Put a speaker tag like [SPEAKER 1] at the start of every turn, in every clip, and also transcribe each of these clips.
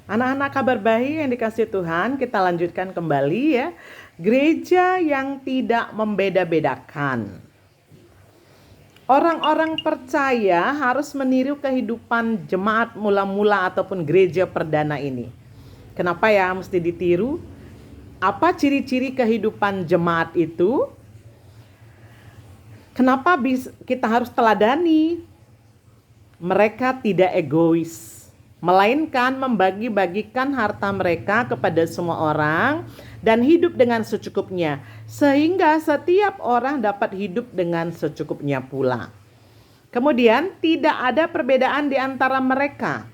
[SPEAKER 1] Anak-anak kabar baik yang dikasih Tuhan, kita lanjutkan kembali ya. Gereja yang tidak membeda-bedakan. Orang-orang percaya harus meniru kehidupan jemaat mula-mula ataupun gereja perdana ini. Kenapa ya mesti ditiru? Apa ciri-ciri kehidupan jemaat itu? Kenapa kita harus teladani? Mereka tidak egois, melainkan membagi-bagikan harta mereka kepada semua orang dan hidup dengan secukupnya, sehingga setiap orang dapat hidup dengan secukupnya pula. Kemudian tidak ada perbedaan di antara mereka.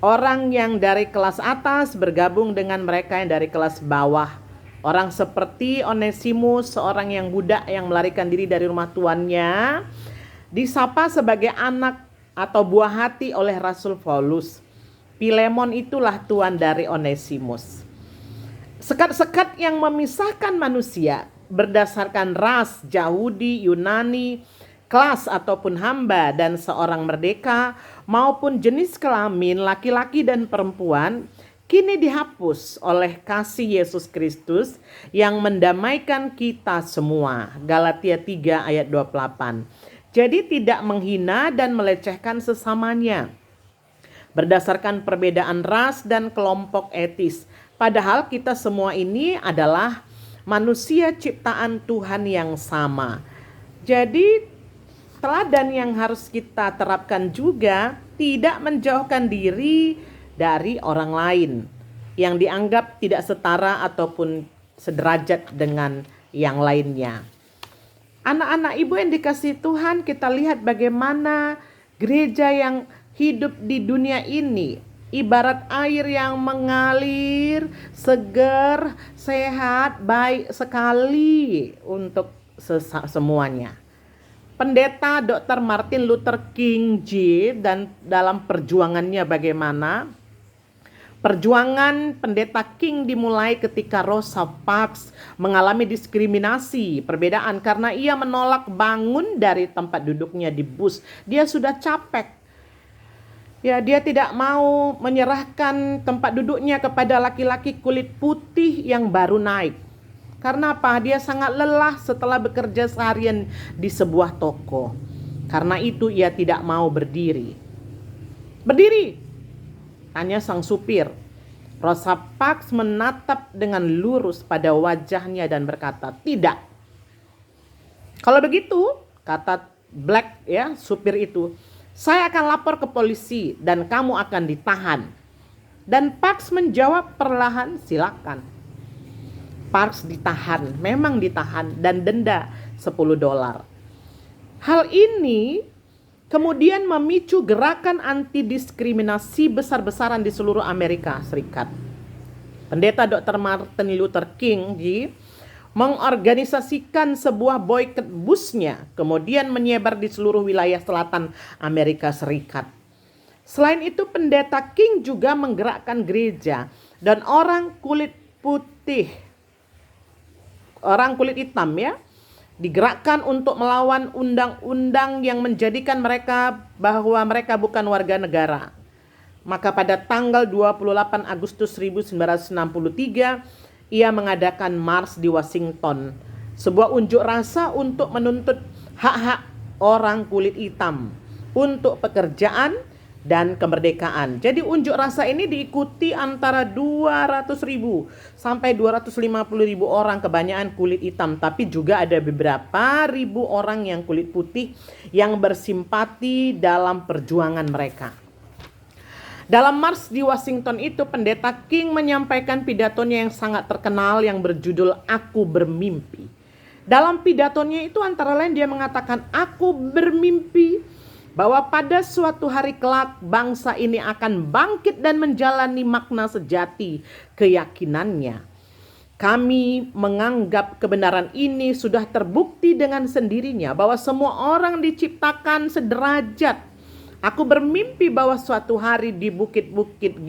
[SPEAKER 1] Orang yang dari kelas atas bergabung dengan mereka yang dari kelas bawah. Orang seperti Onesimus, seorang yang budak yang melarikan diri dari rumah tuannya, disapa sebagai anak atau buah hati oleh Rasul Paulus. Filemon itulah tuan dari Onesimus. Sekat-sekat yang memisahkan manusia berdasarkan ras, Yahudi, Yunani, kelas ataupun hamba dan seorang merdeka maupun jenis kelamin laki-laki dan perempuan kini dihapus oleh kasih Yesus Kristus yang mendamaikan kita semua. Galatia 3 ayat 28. Jadi tidak menghina dan melecehkan sesamanya berdasarkan perbedaan ras dan kelompok etis. Padahal kita semua ini adalah manusia ciptaan Tuhan yang sama. Jadi teladan yang harus kita terapkan juga tidak menjauhkan diri dari orang lain yang dianggap tidak setara ataupun sederajat dengan yang lainnya. Anak-anak ibu yang dikasihi Tuhan, kita lihat bagaimana gereja yang hidup di dunia ini ibarat air yang mengalir, segar, sehat, baik sekali untuk semuanya. Pendeta Dr. Martin Luther King Jr. dan dalam perjuangannya bagaimana? Perjuangan pendeta King dimulai ketika Rosa Parks mengalami diskriminasi, perbedaan karena ia menolak bangun dari tempat duduknya di bus. Dia sudah capek. Ya, dia tidak mau menyerahkan tempat duduknya kepada laki-laki kulit putih yang baru naik. Karena apa? Dia sangat lelah setelah bekerja seharian di sebuah toko. Karena itu ia tidak mau berdiri. Berdiri, tanya sang supir. Rosa Parks menatap dengan lurus pada wajahnya dan berkata, tidak. Kalau begitu, kata Black ya, supir itu, saya akan lapor ke polisi dan kamu akan ditahan. Dan Parks menjawab perlahan, silakan. Parks ditahan, memang ditahan dan denda $10. Hal ini kemudian memicu gerakan anti diskriminasi besar-besaran di seluruh Amerika Serikat. Pendeta Dr. Martin Luther King mengorganisasikan sebuah boykot busnya, kemudian menyebar di seluruh wilayah selatan Amerika Serikat. Selain itu, pendeta King juga menggerakkan gereja dan orang kulit hitam ya, digerakkan untuk melawan undang-undang yang menjadikan mereka bahwa mereka bukan warga negara. Maka pada tanggal 28 Agustus 1963, ia mengadakan Mars di Washington, sebuah unjuk rasa untuk menuntut hak-hak orang kulit hitam untuk pekerjaan dan kemerdekaan. Jadi unjuk rasa ini diikuti antara 200.000 sampai 250.000 orang, kebanyakan kulit hitam, tapi juga ada beberapa ribu orang yang kulit putih yang bersimpati dalam perjuangan mereka. Dalam Mars di Washington itu, pendeta King menyampaikan pidatonya yang sangat terkenal yang berjudul Aku Bermimpi. Dalam pidatonya itu antara lain dia mengatakan, aku bermimpi bahwa pada suatu hari kelak bangsa ini akan bangkit dan menjalani makna sejati keyakinannya. Kami menganggap kebenaran ini sudah terbukti dengan sendirinya bahwa semua orang diciptakan sederajat. Aku bermimpi bahwa suatu hari di bukit-bukit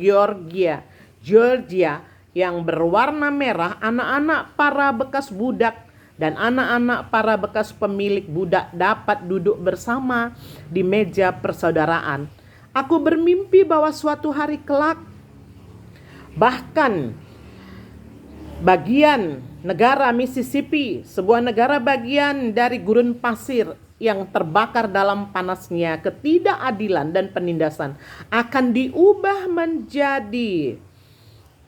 [SPEAKER 1] Georgia yang berwarna merah, anak-anak para bekas budak dan anak-anak para bekas pemilik budak dapat duduk bersama di meja persaudaraan. Aku bermimpi bahwa suatu hari kelak Bahkan bagian negara Mississippi, sebuah negara bagian dari gurun pasir yang terbakar dalam panasnya, ketidakadilan dan penindasan akan diubah menjadi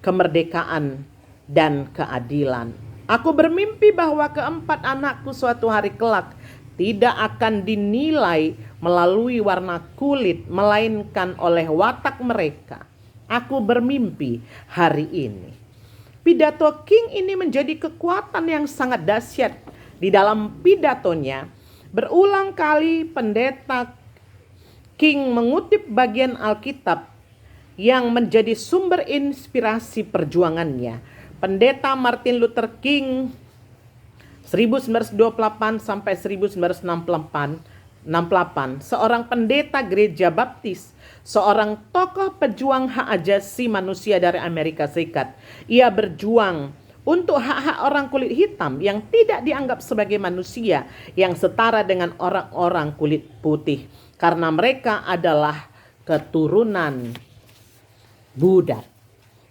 [SPEAKER 1] kemerdekaan dan keadilan. Aku bermimpi bahwa keempat anakku suatu hari kelak tidak akan dinilai melalui warna kulit, melainkan oleh watak mereka. Aku bermimpi hari ini. Pidato King ini menjadi kekuatan yang sangat dahsyat. Di dalam pidatonya, berulang kali pendeta King mengutip bagian Alkitab yang menjadi sumber inspirasi perjuangannya. Pendeta Martin Luther King 1928 sampai 1968, seorang pendeta gereja baptis, seorang tokoh pejuang hak ajasi manusia dari Amerika Serikat. Ia berjuang untuk hak-hak orang kulit hitam yang tidak dianggap sebagai manusia yang setara dengan orang-orang kulit putih, karena mereka adalah keturunan Buddha.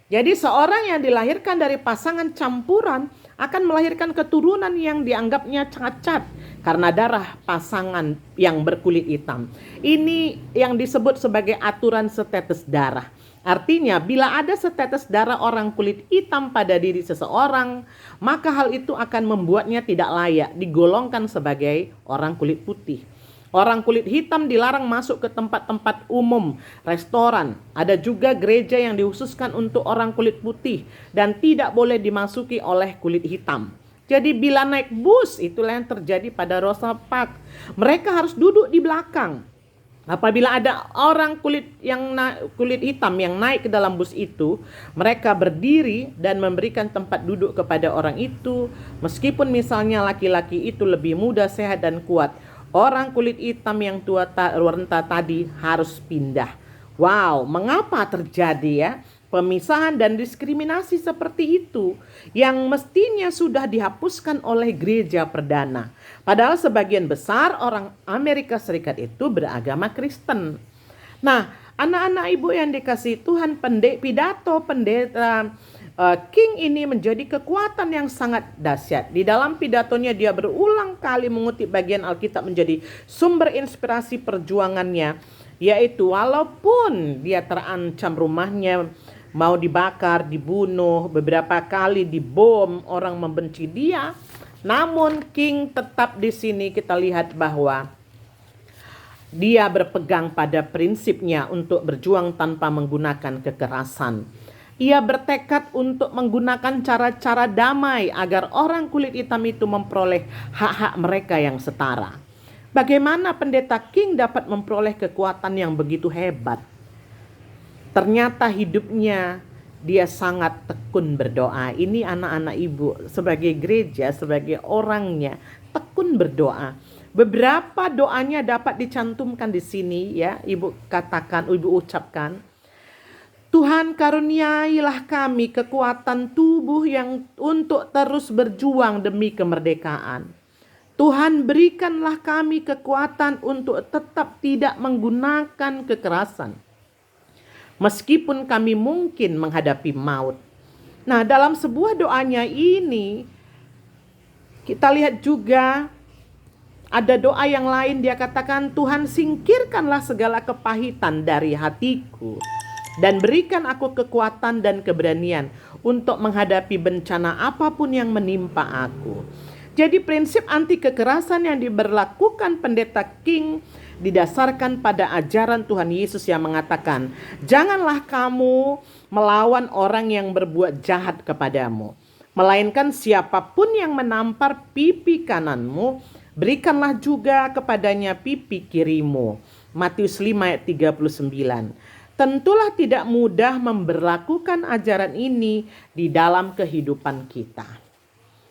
[SPEAKER 1] Jadi seorang yang dilahirkan dari pasangan campuran akan melahirkan keturunan yang dianggapnya cacat karena darah pasangan yang berkulit hitam. Ini yang disebut sebagai aturan setetes darah. Artinya bila ada setetes darah orang kulit hitam pada diri seseorang, maka hal itu akan membuatnya tidak layak digolongkan sebagai orang kulit putih. Orang kulit hitam dilarang masuk ke tempat-tempat umum, restoran. Ada juga gereja yang dikhususkan untuk orang kulit putih dan tidak boleh dimasuki oleh kulit hitam. Jadi bila naik bus, itulah yang terjadi pada Rosa Parks. Mereka harus duduk di belakang. Apabila ada orang kulit hitam yang naik ke dalam bus itu, mereka berdiri dan memberikan tempat duduk kepada orang itu. Meskipun misalnya laki-laki itu lebih muda, sehat dan kuat, orang kulit hitam yang tua renta tadi harus pindah. Wow, mengapa terjadi ya pemisahan dan diskriminasi seperti itu yang mestinya sudah dihapuskan oleh gereja perdana? Padahal sebagian besar orang Amerika Serikat itu beragama Kristen. Nah, anak-anak ibu yang dikasihi Tuhan, pidato pendeta King ini menjadi kekuatan yang sangat dahsyat. Di dalam pidatonya dia berulang kali mengutip bagian Alkitab menjadi sumber inspirasi perjuangannya, yaitu walaupun dia terancam rumahnya mau dibakar, dibunuh, beberapa kali dibom, orang membenci dia, namun King tetap di sini kita lihat bahwa dia berpegang pada prinsipnya untuk berjuang tanpa menggunakan kekerasan. Ia bertekad untuk menggunakan cara-cara damai agar orang kulit hitam itu memperoleh hak-hak mereka yang setara. Bagaimana pendeta King dapat memperoleh kekuatan yang begitu hebat? Ternyata hidupnya dia sangat tekun berdoa. Ini anak-anak ibu sebagai gereja, sebagai orangnya tekun berdoa. Beberapa doanya dapat dicantumkan di sini ya, ibu katakan, ibu ucapkan. Tuhan karuniailah kami kekuatan tubuh yang untuk terus berjuang demi kemerdekaan. Tuhan berikanlah kami kekuatan untuk tetap tidak menggunakan kekerasan, meskipun kami mungkin menghadapi maut. Nah, dalam sebuah doanya ini kita lihat juga ada doa yang lain. Dia katakan, Tuhan singkirkanlah segala kepahitan dari hatiku dan berikan aku kekuatan dan keberanian untuk menghadapi bencana apapun yang menimpa aku. Jadi prinsip anti kekerasan yang diberlakukan pendeta King didasarkan pada ajaran Tuhan Yesus yang mengatakan, janganlah kamu melawan orang yang berbuat jahat kepadamu, melainkan siapapun yang menampar pipi kananmu, berikanlah juga kepadanya pipi kirimu. Matius 5 ayat 39. Tentulah tidak mudah memberlakukan ajaran ini di dalam kehidupan kita.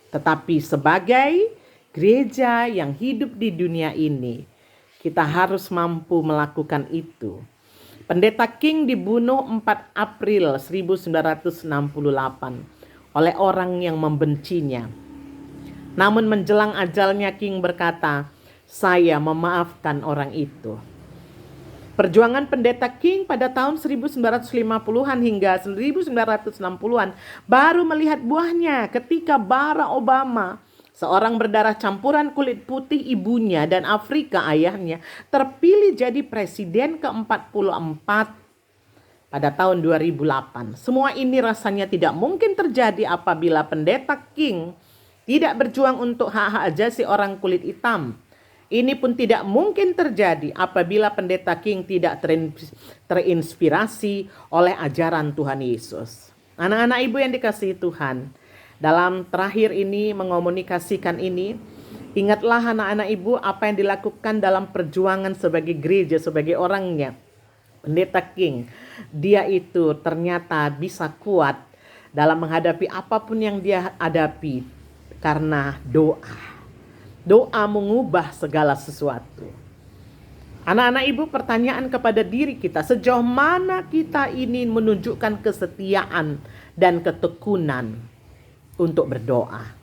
[SPEAKER 1] Tetapi sebagai gereja yang hidup di dunia ini, kita harus mampu melakukan itu. Pendeta King dibunuh 4 April 1968 oleh orang yang membencinya. Namun menjelang ajalnya King berkata, saya memaafkan orang itu. Perjuangan Pendeta King pada tahun 1950-an hingga 1960-an baru melihat buahnya ketika Barack Obama, seorang berdarah campuran kulit putih ibunya dan Afrika ayahnya, terpilih jadi presiden ke-44 pada tahun 2008. Semua ini rasanya tidak mungkin terjadi apabila Pendeta King tidak berjuang untuk hak-hak asasi orang kulit hitam. Ini pun tidak mungkin terjadi apabila Pendeta King tidak terinspirasi oleh ajaran Tuhan Yesus. Anak-anak ibu yang dikasihi Tuhan, dalam terakhir ini mengomunikasikan ini, ingatlah anak-anak ibu apa yang dilakukan dalam perjuangan sebagai gereja, sebagai orangnya. Pendeta King, dia itu ternyata bisa kuat dalam menghadapi apapun yang dia hadapi karena doa. Doa mengubah segala sesuatu. Anak-anak ibu, pertanyaan kepada diri kita, sejauh mana kita ini menunjukkan kesetiaan dan ketekunan untuk berdoa.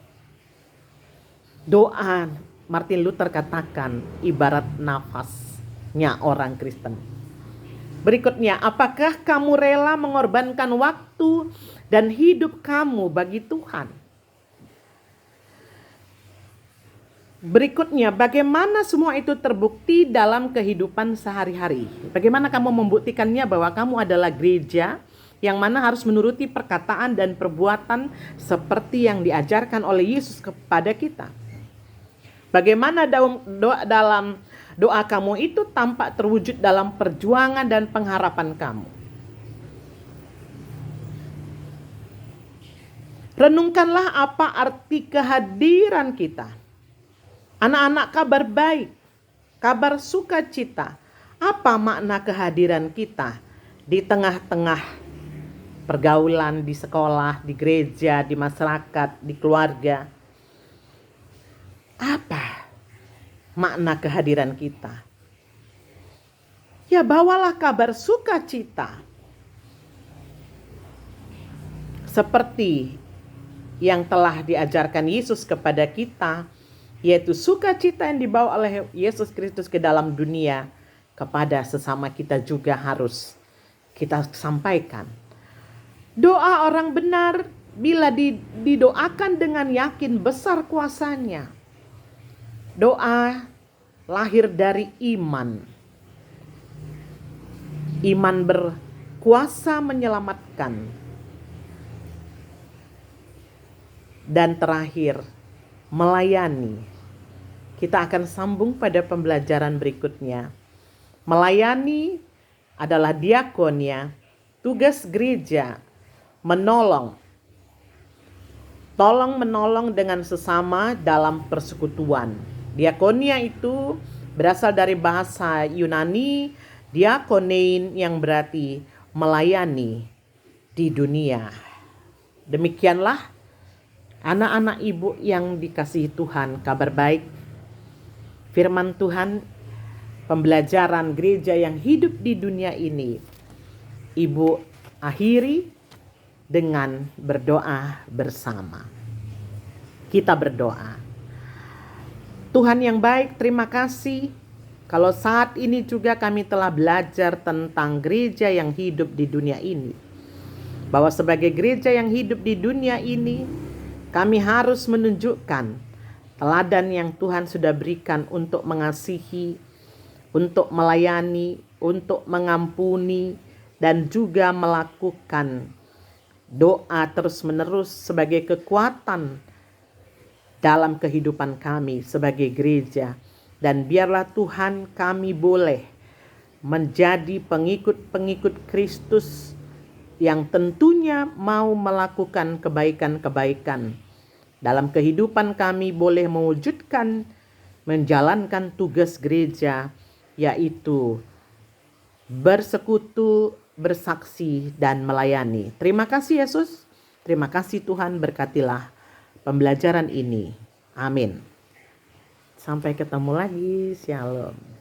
[SPEAKER 1] Doa, Martin Luther katakan, ibarat nafasnya orang Kristen. Berikutnya, apakah kamu rela mengorbankan waktu dan hidup kamu bagi Tuhan? Berikutnya, bagaimana semua itu terbukti dalam kehidupan sehari-hari? Bagaimana kamu membuktikannya bahwa kamu adalah gereja yang mana harus menuruti perkataan dan perbuatan seperti yang diajarkan oleh Yesus kepada kita? Bagaimana dalam doa kamu itu tampak terwujud dalam perjuangan dan pengharapan kamu? Renungkanlah apa arti kehadiran kita. Anak-anak, kabar baik, kabar sukacita. Apa makna kehadiran kita di tengah-tengah pergaulan, di sekolah, di gereja, di masyarakat, di keluarga? Apa makna kehadiran kita? Ya, bawalah kabar sukacita. Seperti yang telah diajarkan Yesus kepada kita, yaitu sukacita yang dibawa oleh Yesus Kristus ke dalam dunia, kepada sesama kita juga harus kita sampaikan. Doa orang benar bila didoakan dengan yakin besar kuasanya. Doa lahir dari iman. Iman berkuasa menyelamatkan. Dan terakhir, melayani. Kita akan sambung pada pembelajaran berikutnya. Melayani adalah diakonia, tugas gereja, menolong. Tolong menolong dengan sesama dalam persekutuan. Diakonia itu berasal dari bahasa Yunani, diakonein, yang berarti melayani di dunia. Demikianlah anak-anak ibu yang dikasihi Tuhan, kabar baik firman Tuhan, pembelajaran gereja yang hidup di dunia ini. Ibu akhiri dengan berdoa bersama. Kita berdoa. Tuhan yang baik, terima kasih kalau saat ini juga kami telah belajar tentang gereja yang hidup di dunia ini. Bahwa sebagai gereja yang hidup di dunia ini, kami harus menunjukkan teladan yang Tuhan sudah berikan untuk mengasihi, untuk melayani, untuk mengampuni, dan juga melakukan doa terus-menerus sebagai kekuatan dalam kehidupan kami sebagai gereja. Dan biarlah Tuhan kami boleh menjadi pengikut-pengikut Kristus yang tentunya mau melakukan kebaikan-kebaikan. Dalam kehidupan kami boleh mewujudkan, menjalankan tugas gereja, yaitu bersekutu, bersaksi, dan melayani. Terima kasih Yesus, terima kasih Tuhan, berkatilah pembelajaran ini. Amin. Sampai ketemu lagi, shalom.